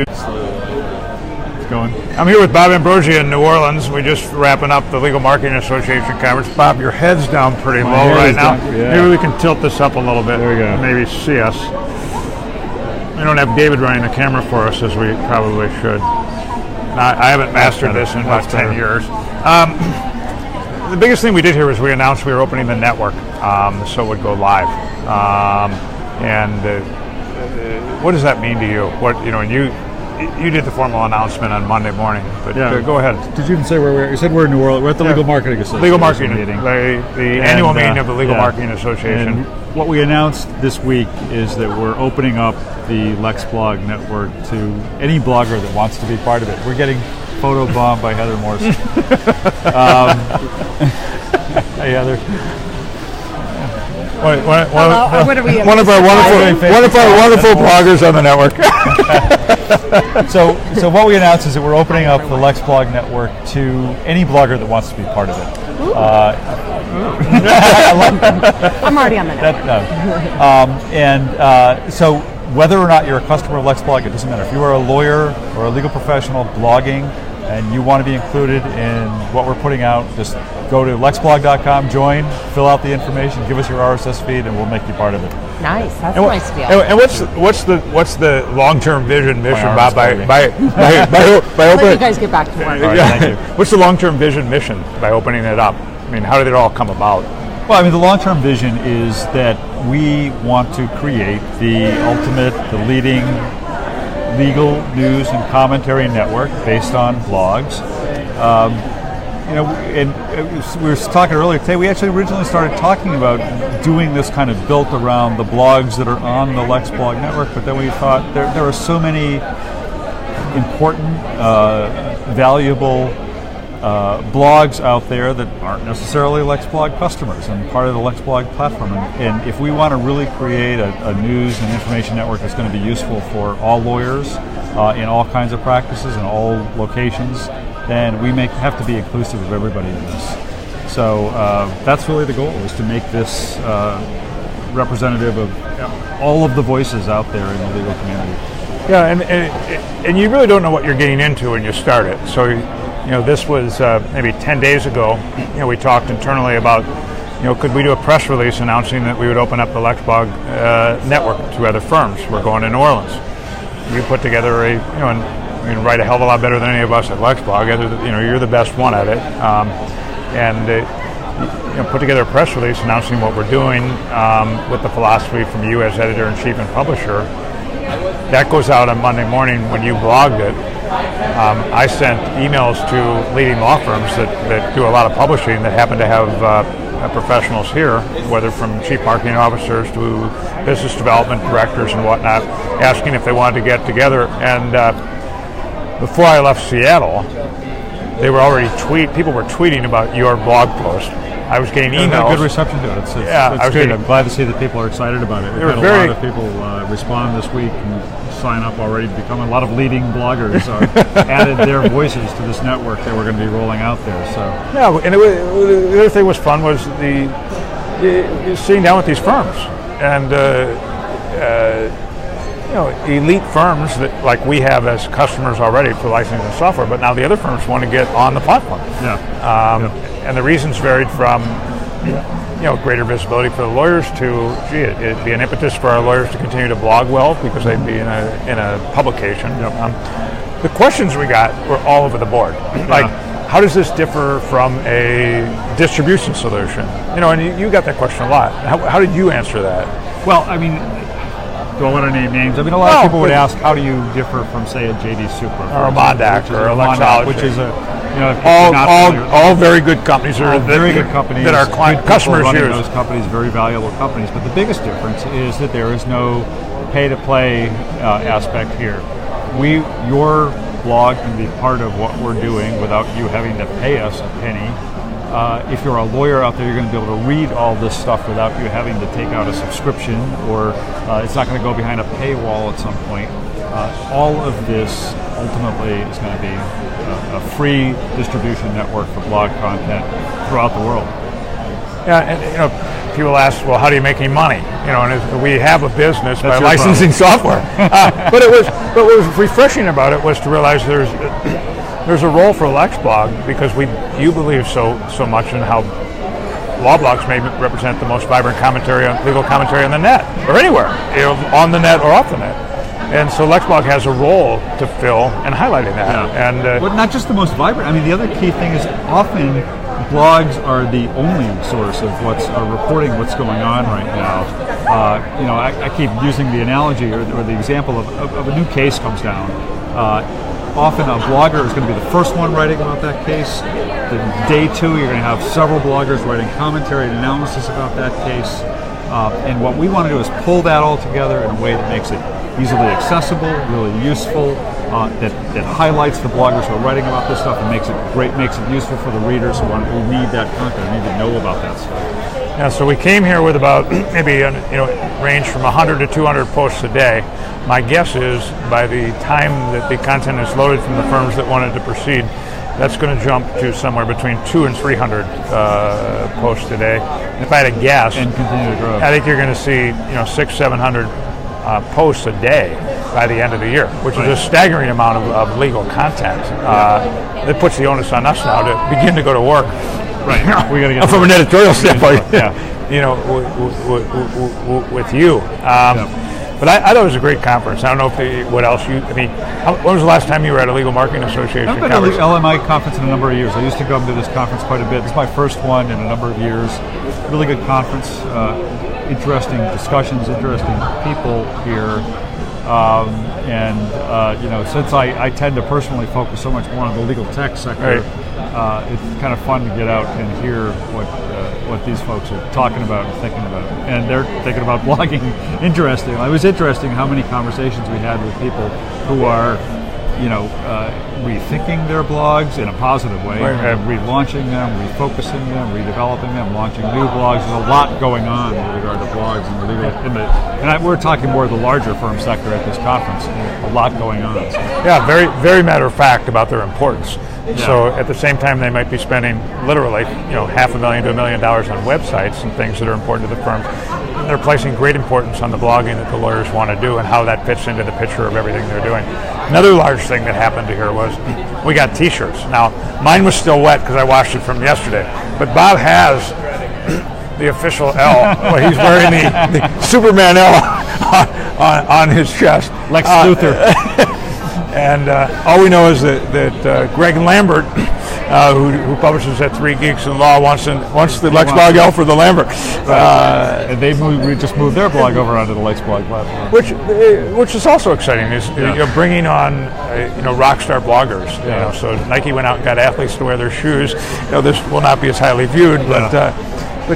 It's going. I'm here with Bob Ambrogi in New Orleans. We're just wrapping up the Legal Marketing Association conference. Bob, your head's down pretty low right now. Maybe we can tilt this up a little bit. There we go. Maybe see us. We don't have David running the camera for us as we probably should. I haven't mastered this in about 10 years. The biggest thing we did here was we announced we were opening the network, so it would go live. What does that mean to you? You did the formal announcement on Monday morning, but go ahead. Did you even say where we are? You said we're in New Orleans. We're at the Legal Marketing Association. Legal Marketing meeting. The annual meeting of the Legal Marketing Association. And what we announced this week is that we're opening up the LexBlog network to any blogger that wants to be part of it. We're getting photobombed by Heather Morse. Hey, Heather. One of our wonderful bloggers on the network. So what we announced is that we're opening up the LexBlog network to any blogger that wants to be part of it. I'm already on the network. So whether or not you're a customer of LexBlog, it doesn't matter. If you are a lawyer or a legal professional blogging and you want to be included in what we're putting out, just go to lexblog.com, join, fill out the information, give us your RSS feed, and we'll make you part of it. Nice, that's a nice deal. And what's the long-term mission, Bob? By Let you guys get back to work. Right, thank you. What's the long-term vision mission by opening it up? I mean, how did it all come about? Well, I mean, the long-term vision is that we want to create the leading legal news and commentary network based on blogs. And we were talking earlier today, we actually originally started talking about doing this kind of built around the blogs that are on the LexBlog network, but then we thought there are so many important, valuable blogs out there that aren't necessarily LexBlog customers and part of the LexBlog platform. And if we want to really create a news and information network that's going to be useful for all lawyers in all kinds of practices and all locations, then we have to be inclusive of everybody in this. So that's really the goal, is to make this representative of all of the voices out there in the legal community. Yeah, and you really don't know what you're getting into when you start it. So, this was maybe 10 days ago. We talked internally about, could we do a press release announcing that we would open up the LexBlog network to other firms. We're going to New Orleans. We put together and write a hell of a lot better than any of us at LexBlog. You're the best one at it, put together a press release announcing what we're doing with the philosophy from you as editor-in-chief and publisher. That goes out on Monday morning when you blogged it. I sent emails to leading law firms that do a lot of publishing that happen to have professionals here, whether from chief marketing officers to business development directors and whatnot, asking if they wanted to get together. And before I left Seattle, they were already people were tweeting about your blog post. I was getting emails. Good reception to it. It's good. I'm glad to see that people are excited about it. We've had a lot of people respond this week and sign up already to become a lot of leading bloggers. Added their voices to this network that we're going to be rolling out there. So and the other thing was fun was sitting down with these firms and elite firms that like we have as customers already for licensing software, but now the other firms want to get on the platform. And the reasons varied from greater visibility for the lawyers to it'd be an impetus for our lawyers to continue to blog well because they'd be in a publication. The questions we got were all over the board. Like, how does this differ from a distribution solution? And you got that question a lot. How did you answer that? Well, I mean, do I want to name names? I mean, a lot of people would ask, how do you differ from, say, a JD Super or a Mondac or a Lexology, which is all very good companies, very good companies that our customers use. Those companies, very valuable companies. But the biggest difference is that there is no pay-to-play aspect here. Your blog can be part of what we're doing without you having to pay us a penny. If you're a lawyer out there, you're going to be able to read all this stuff without you having to take out a subscription, or it's not going to go behind a paywall at some point. All of this ultimately is going to be a free distribution network for blog content throughout the world. Yeah, and people ask, well, how do you make any money? And we have a business by your licensing software. But what was refreshing about it was to realize there's a role for LexBlog because you believe so much in how law blogs may represent the most vibrant legal commentary on the net or anywhere, on the net or off the net. And so LexBlog has a role to fill in highlighting that. Yeah. And but not just the most vibrant. I mean, the other key thing is often blogs are the only source of reporting what's going on right now. I keep using the analogy or the example of a new case comes down. Often a blogger is going to be the first one writing about that case. Then day 2, you're going to have several bloggers writing commentary and analysis about that case. And what we want to do is pull that all together in a way that makes it easily accessible, really useful, that highlights the bloggers who are writing about this stuff and makes it useful for the readers who read that content, need to know about that stuff. Yeah, so we came here with about maybe range from 100 to 200 posts a day. My guess is by the time that the content is loaded from the firms that wanted to proceed, that's going to jump to somewhere between 200 and 300 posts a day. And if I had a guess, and continue to grow, I think you're going to see 600-700 posts a day by the end of the year, which is a staggering amount of legal content. That puts the onus on us now to begin to go to work. Right. We got to get from an editorial standpoint. Yeah. With you. But I thought it was a great conference. I don't know what else when was the last time you were at a Legal Marketing Association I've been conference? at the LMI conference in a number of years. I used to come to this conference quite a bit. This is my first one in a number of years. Really good conference. Interesting discussions, interesting people here. Since I tend to personally focus so much more on the legal tech sector, it's kind of fun to get out and hear what these folks are talking about and thinking about. And they're thinking about blogging. Interesting. It was interesting how many conversations we had with people who are, rethinking their blogs in a positive way, relaunching them, refocusing them, redeveloping them, launching new blogs. There's a lot going on with regard to blogs and legal. We're talking more of the larger firm sector at this conference. A lot going on. So. Yeah, very, very matter of fact about their importance. Yeah. So at the same time, they might be spending literally, $500,000 to $1 million on websites and things that are important to the firm. They're placing great importance on the blogging that the lawyers want to do and how that fits into the picture of everything they're doing. Another large thing that happened here was we got T-shirts. Now, mine was still wet because I washed it from yesterday, but Bob has the official L. Well, he's wearing the Superman L on his chest. Lex Luthor. And all we know is that Greg Lambert, who publishes at 3 Geeks in Law, wants the LexBlog L for the Lambert. And we just moved their blog over onto the LexBlog platform, which is also exciting. Is bringing on rock star bloggers. So Nike went out and got athletes to wear their shoes. This will not be as highly viewed, but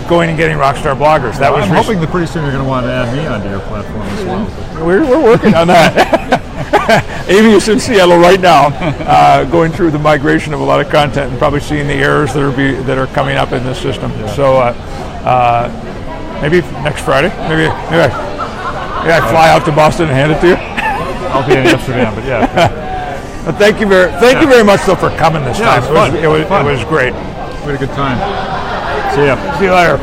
going and getting rock star bloggers. I'm hoping that pretty soon you're going to want to add me onto your platform as well. We're working on that. Amy is in Seattle right now, going through the migration of a lot of content and probably seeing the errors that are coming up in this system. Yeah. So maybe next Friday, maybe I fly out to Boston and hand it to you. I'll be in Amsterdam, but yeah. Well, thank you very much though for coming this time. It was great. We had a good time. See ya. See you later.